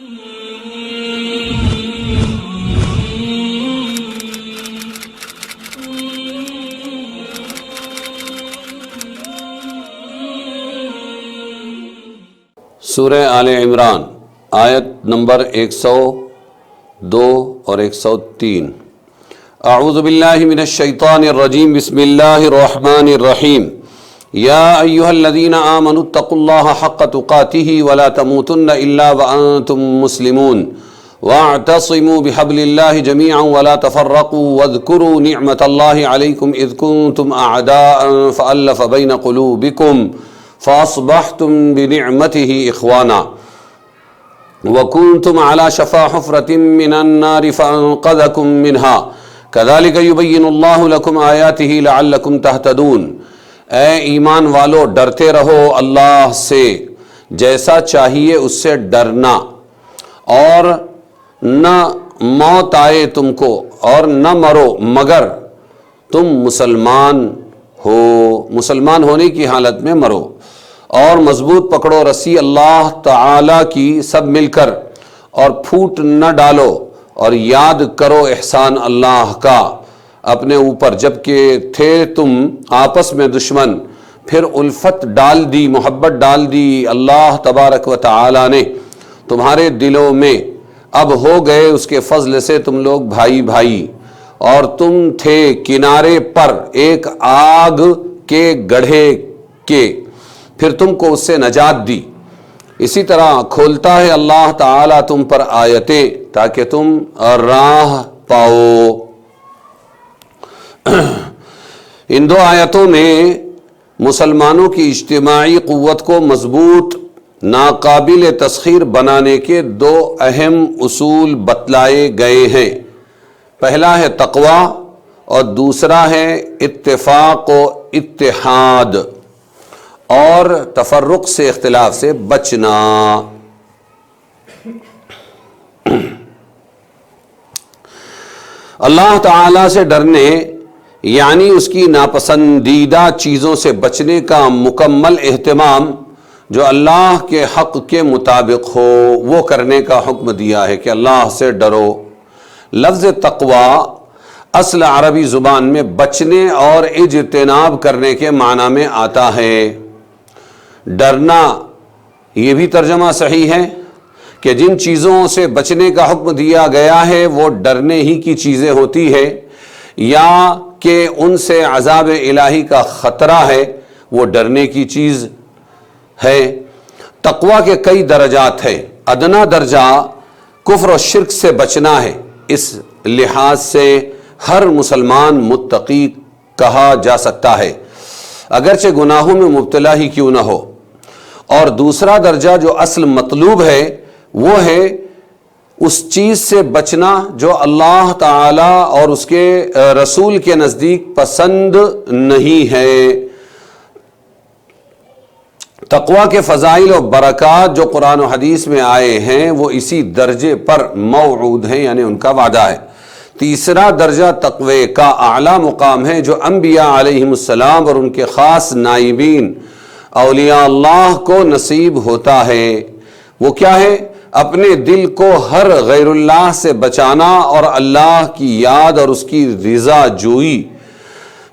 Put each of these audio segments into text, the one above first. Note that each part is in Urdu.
سورہ آل عمران آیت نمبر 102 اور 103۔ اعوذ باللہ من الشیطان الرجیم، بسم اللہ الرحمن الرحیم۔ یا ایہا الذین آمنوا اتقوا اللہ حق تقاتہ ولا تموتن الا وانتم مسلمون واعتصموا بحبل اللہ جميعا ولا تفرقوا واذکروا نعمت اللہ علیکم اذ کنتم اعداء فألف بین قلوبکم فاصبحتم بنعمته اخوانا وکنتم على شفا حفرة من النار فانقذکم منها كذلك يبين الله لكم آیاته لعلكم تهتدون۔ اے ایمان والو، ڈرتے رہو اللہ سے جیسا چاہیے اس سے ڈرنا، اور نہ موت آئے تم کو اور نہ مرو مگر تم مسلمان ہو، مسلمان ہونے کی حالت میں مرو، اور مضبوط پکڑو رسی اللہ تعالی کی سب مل کر، اور پھوٹ نہ ڈالو، اور یاد کرو احسان اللہ کا اپنے اوپر جبکہ تھے تم آپس میں دشمن، پھر الفت ڈال دی، محبت ڈال دی اللہ تبارک و تعالی نے تمہارے دلوں میں، اب ہو گئے اس کے فضل سے تم لوگ بھائی بھائی، اور تم تھے کنارے پر ایک آگ کے گڑھے کے، پھر تم کو اس سے نجات دی۔ اسی طرح کھولتا ہے اللہ تعالیٰ تم پر آیتیں تاکہ تم راہ پاؤ۔ ان دو آیتوں میں مسلمانوں کی اجتماعی قوت کو مضبوط، ناقابل تسخیر بنانے کے دو اہم اصول بتلائے گئے ہیں۔ پہلا ہے تقوی اور دوسرا ہے اتفاق و اتحاد اور تفرق سے، اختلاف سے بچنا۔ اللہ تعالی سے ڈرنے یعنی اس کی ناپسندیدہ چیزوں سے بچنے کا مکمل اہتمام جو اللہ کے حق کے مطابق ہو وہ کرنے کا حکم دیا ہے کہ اللہ سے ڈرو۔ لفظ تقوی اصل عربی زبان میں بچنے اور اجتناب کرنے کے معنی میں آتا ہے۔ ڈرنا یہ بھی ترجمہ صحیح ہے کہ جن چیزوں سے بچنے کا حکم دیا گیا ہے وہ ڈرنے ہی کی چیزیں ہوتی ہے، یا کہ ان سے عذاب الہی کا خطرہ ہے وہ ڈرنے کی چیز ہے۔ تقوی کے کئی درجات ہیں۔ ادنا درجہ کفر و شرک سے بچنا ہے، اس لحاظ سے ہر مسلمان متقی کہا جا سکتا ہے اگرچہ گناہوں میں مبتلا ہی کیوں نہ ہو۔ اور دوسرا درجہ جو اصل مطلوب ہے وہ ہے اس چیز سے بچنا جو اللہ تعالی اور اس کے رسول کے نزدیک پسند نہیں ہے۔ تقوی کے فضائل و برکات جو قرآن و حدیث میں آئے ہیں وہ اسی درجے پر موعود ہیں، یعنی ان کا وعدہ ہے۔ تیسرا درجہ تقوی کا اعلیٰ مقام ہے جو انبیاء علیہم السلام اور ان کے خاص نائبین اولیاء اللہ کو نصیب ہوتا ہے۔ وہ کیا ہے؟ اپنے دل کو ہر غیر اللہ سے بچانا اور اللہ کی یاد اور اس کی رضا جوئی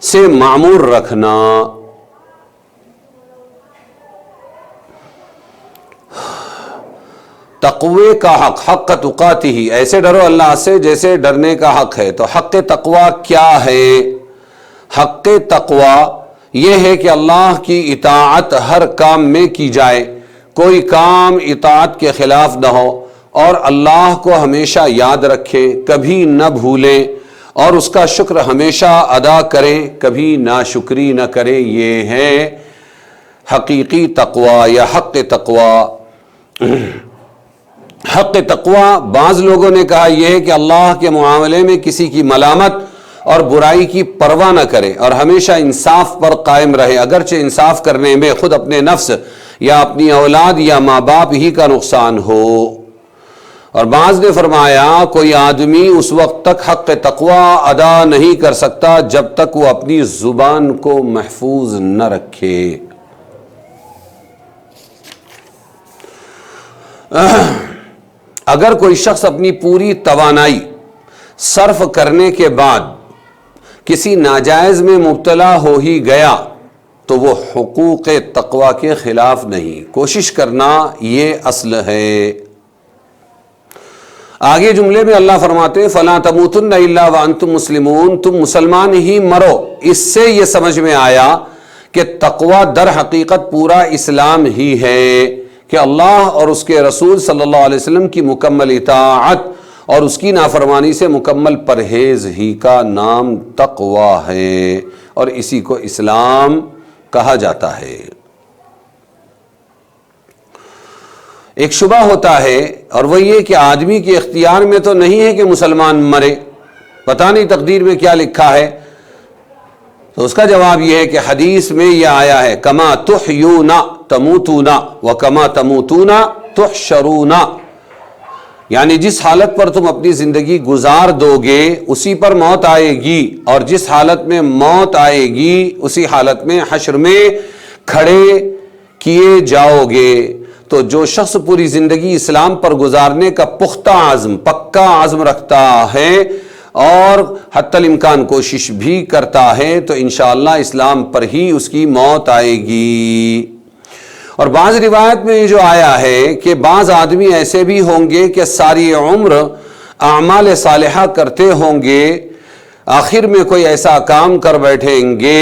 سے معمور رکھنا۔ تقوی کا حق تقاتہ، ایسے ڈرو اللہ سے جیسے ڈرنے کا حق ہے۔ تو حق تقوی کیا ہے؟ حق تقوی یہ ہے کہ اللہ کی اطاعت ہر کام میں کی جائے، کوئی کام اطاعت کے خلاف نہ ہو، اور اللہ کو ہمیشہ یاد رکھیں، کبھی نہ بھولیں، اور اس کا شکر ہمیشہ ادا کریں، کبھی ناشکری نہ کریں۔ یہ ہے حقیقی تقوی یا حق تقوی۔ حق تقوی بعض لوگوں نے کہا یہ ہے کہ اللہ کے معاملے میں کسی کی ملامت اور برائی کی پرواہ نہ کرے اور ہمیشہ انصاف پر قائم رہے، اگرچہ انصاف کرنے میں خود اپنے نفس یا اپنی اولاد یا ماں باپ ہی کا نقصان ہو۔ اور بعض نے فرمایا کوئی آدمی اس وقت تک حق تقوی ادا نہیں کر سکتا جب تک وہ اپنی زبان کو محفوظ نہ رکھے۔ اگر کوئی شخص اپنی پوری توانائی صرف کرنے کے بعد کسی ناجائز میں مبتلا ہو ہی گیا تو وہ حقوق تقوی کے خلاف نہیں، کوشش کرنا یہ اصل ہے۔ آگے جملے میں اللہ فرماتے ہیں فَلَا تَمُوتُنَّ إِلَّا وَأَنْتُمْ مُسْلِمُونَ، تم مسلمان ہی مرو۔ اس سے یہ سمجھ میں آیا کہ تقوی در حقیقت پورا اسلام ہی ہے، کہ اللہ اور اس کے رسول صلی اللہ علیہ وسلم کی مکمل اطاعت اور اس کی نافرمانی سے مکمل پرہیز ہی کا نام تقوی ہے، اور اسی کو اسلام کہا جاتا ہے۔ ایک شبہ ہوتا ہے، اور وہ یہ کہ آدمی کے اختیار میں تو نہیں ہے کہ مسلمان مرے، پتہ نہیں تقدیر میں کیا لکھا ہے۔ تو اس کا جواب یہ ہے کہ حدیث میں یہ آیا ہے کما تحیون تموتون وکما تموتون تحشرون، یعنی جس حالت پر تم اپنی زندگی گزار دو گے اسی پر موت آئے گی، اور جس حالت میں موت آئے گی اسی حالت میں حشر میں کھڑے کیے جاؤ گے۔ تو جو شخص پوری زندگی اسلام پر گزارنے کا پختہ عزم، پکا عزم رکھتا ہے اور حتی الامکان کوشش بھی کرتا ہے تو انشاءاللہ اسلام پر ہی اس کی موت آئے گی۔ اور بعض روایت میں جو آیا ہے کہ بعض آدمی ایسے بھی ہوں گے کہ ساری عمر اعمال صالحہ کرتے ہوں گے، آخر میں کوئی ایسا کام کر بیٹھیں گے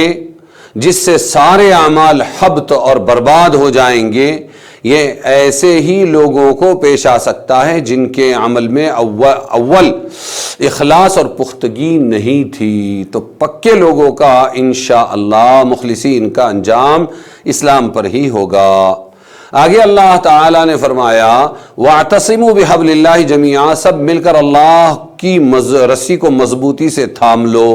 جس سے سارے اعمال حبط اور برباد ہو جائیں گے۔ یہ ایسے ہی لوگوں کو پیش آ سکتا ہے جن کے عمل میں اول اخلاص اور پختگی نہیں تھی۔ تو پکے لوگوں کا انشاءاللہ مخلصین کا انجام اسلام پر ہی ہوگا۔ آگے اللہ تعالیٰ نے فرمایا وَاعْتَصِمُوا بِحَبْلِ اللَّهِ جَمِيعًا، سب مل کر اللہ کی رسی کو مضبوطی سے تھام لو۔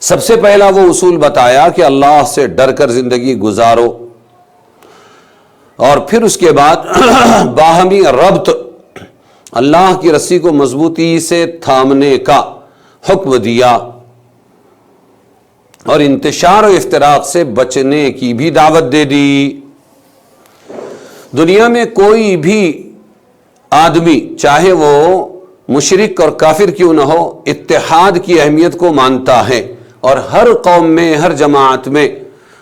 سب سے پہلا وہ اصول بتایا کہ اللہ سے ڈر کر زندگی گزارو، اور پھر اس کے بعد باہمی ربط، اللہ کی رسی کو مضبوطی سے تھامنے کا حکم دیا، اور انتشار و افتراق سے بچنے کی بھی دعوت دے دی۔ دنیا میں کوئی بھی آدمی چاہے وہ مشرک اور کافر کیوں نہ ہو، اتحاد کی اہمیت کو مانتا ہے، اور ہر قوم میں ہر جماعت میں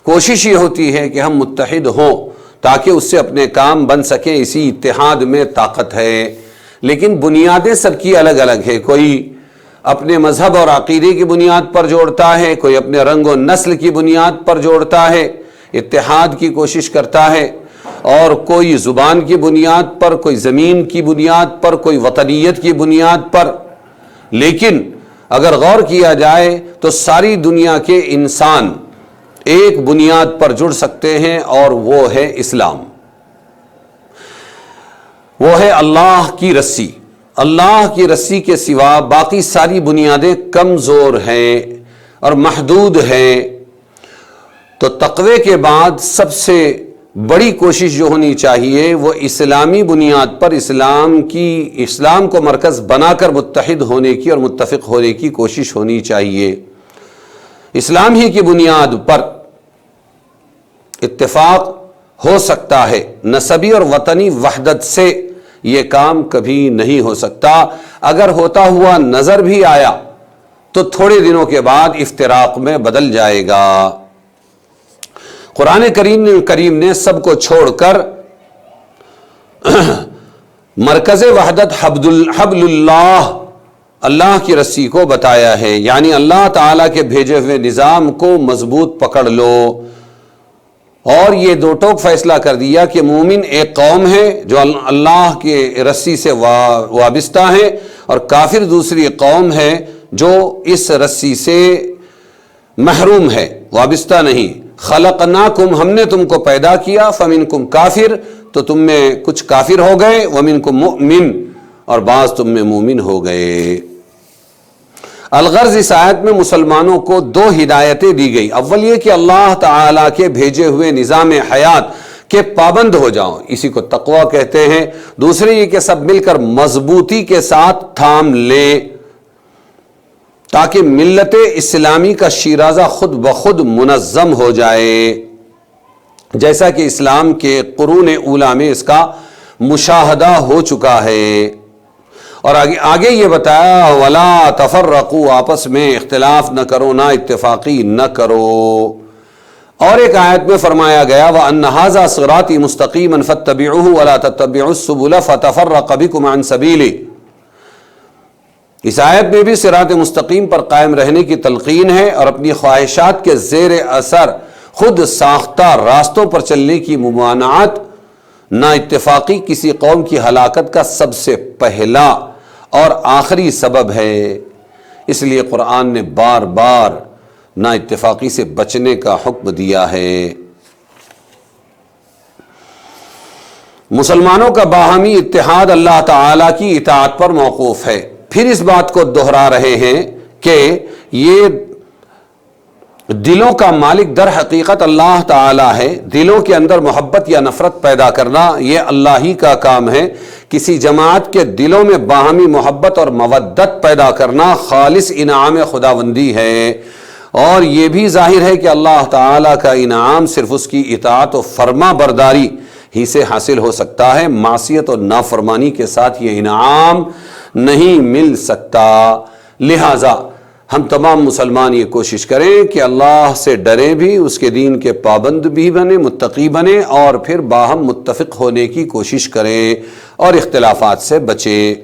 کوشش یہ ہوتی ہے کہ ہم متحد ہوں تاکہ اس سے اپنے کام بن سکیں، اسی اتحاد میں طاقت ہے۔ لیکن بنیادیں سب کی الگ الگ ہے، کوئی اپنے مذہب اور عقیدے کی بنیاد پر جوڑتا ہے، کوئی اپنے رنگ و نسل کی بنیاد پر جوڑتا ہے، اتحاد کی کوشش کرتا ہے، اور کوئی زبان کی بنیاد پر، کوئی زمین کی بنیاد پر، کوئی وطنیت کی بنیاد پر۔ لیکن اگر غور کیا جائے تو ساری دنیا کے انسان ایک بنیاد پر جڑ سکتے ہیں، اور وہ ہے اسلام، وہ ہے اللہ کی رسی۔ اللہ کی رسی کے سوا باقی ساری بنیادیں کمزور ہیں اور محدود ہیں۔ تو تقوی کے بعد سب سے بڑی کوشش جو ہونی چاہیے وہ اسلامی بنیاد پر اسلام کو مرکز بنا کر متحد ہونے کی اور متفق ہونے کی کوشش ہونی چاہیے۔ اسلام ہی کی بنیاد پر اتفاق ہو سکتا ہے، نسبی اور وطنی وحدت سے یہ کام کبھی نہیں ہو سکتا۔ اگر ہوتا ہوا نظر بھی آیا تو تھوڑے دنوں کے بعد افتراق میں بدل جائے گا۔ قرآن کریم نے سب کو چھوڑ کر مرکز وحدت حبل اللہ، اللہ کی رسی کو بتایا ہے، یعنی اللہ تعالیٰ کے بھیجے ہوئے نظام کو مضبوط پکڑ لو۔ اور یہ دو ٹوک فیصلہ کر دیا کہ مومن ایک قوم ہے جو اللہ کے رسی سے وابستہ ہے، اور کافر دوسری قوم ہے جو اس رسی سے محروم ہے، وابستہ نہیں۔ خلقناکم، ہم نے تم کو پیدا کیا، فمنکم کافر، تو تم میں کچھ کافر ہو گئے، ومنکم مؤمن، اور بعض تم میں مومن ہو گئے۔ الغرض اس آیت میں مسلمانوں کو دو ہدایتیں دی گئی۔ اول یہ کہ اللہ تعالیٰ کے بھیجے ہوئے نظام حیات کے پابند ہو جاؤ، اسی کو تقوی کہتے ہیں۔ دوسرے یہ کہ سب مل کر مضبوطی کے ساتھ تھام لے تاکہ ملت اسلامی کا شیرازہ خود بخود منظم ہو جائے، جیسا کہ اسلام کے قرون اولیٰ میں اس کا مشاہدہ ہو چکا ہے۔ اور آگے یہ بتایا ولا تفرقوا، آپس میں اختلاف نہ کرو، نہ اتفاقی نہ کرو۔ اور ایک آیت میں فرمایا گیا وَأَنَّ هَذَا صِرَاطِي مُسْتَقِيمًا فَاتَّبِعُوهُ وَلَا تَتَّبِعُوا السُّبُلَ فَتَفَرَّقَ بِكُمْ عَنْ سَبِيلِهِ۔ اس آیت میں بھی صراط مستقیم پر قائم رہنے کی تلقین ہے اور اپنی خواہشات کے زیر اثر خود ساختہ راستوں پر چلنے کی ممانعت نا اتفاقی کسی قوم کی ہلاکت کا سب سے پہلا اور آخری سبب ہے۔ اس لیے قرآن نے بار بار نا اتفاقی سے بچنے کا حکم دیا ہے۔ مسلمانوں کا باہمی اتحاد اللہ تعالیٰ کی اطاعت پر موقوف ہے۔ پھر اس بات کو دہرا رہے ہیں کہ یہ دلوں کا مالک در حقیقت اللہ تعالیٰ ہے۔ دلوں کے اندر محبت یا نفرت پیدا کرنا یہ اللہ ہی کا کام ہے۔ کسی جماعت کے دلوں میں باہمی محبت اور مودت پیدا کرنا خالص انعام خداوندی ہے، اور یہ بھی ظاہر ہے کہ اللہ تعالیٰ کا انعام صرف اس کی اطاعت و فرما برداری ہی سے حاصل ہو سکتا ہے۔ معصیت اور نافرمانی کے ساتھ یہ انعام نہیں مل سکتا۔ لہٰذا ہم تمام مسلمان یہ کوشش کریں کہ اللہ سے ڈریں بھی، اس کے دین کے پابند بھی بنیں، متقی بنیں، اور پھر باہم متفق ہونے کی کوشش کریں اور اختلافات سے بچیں۔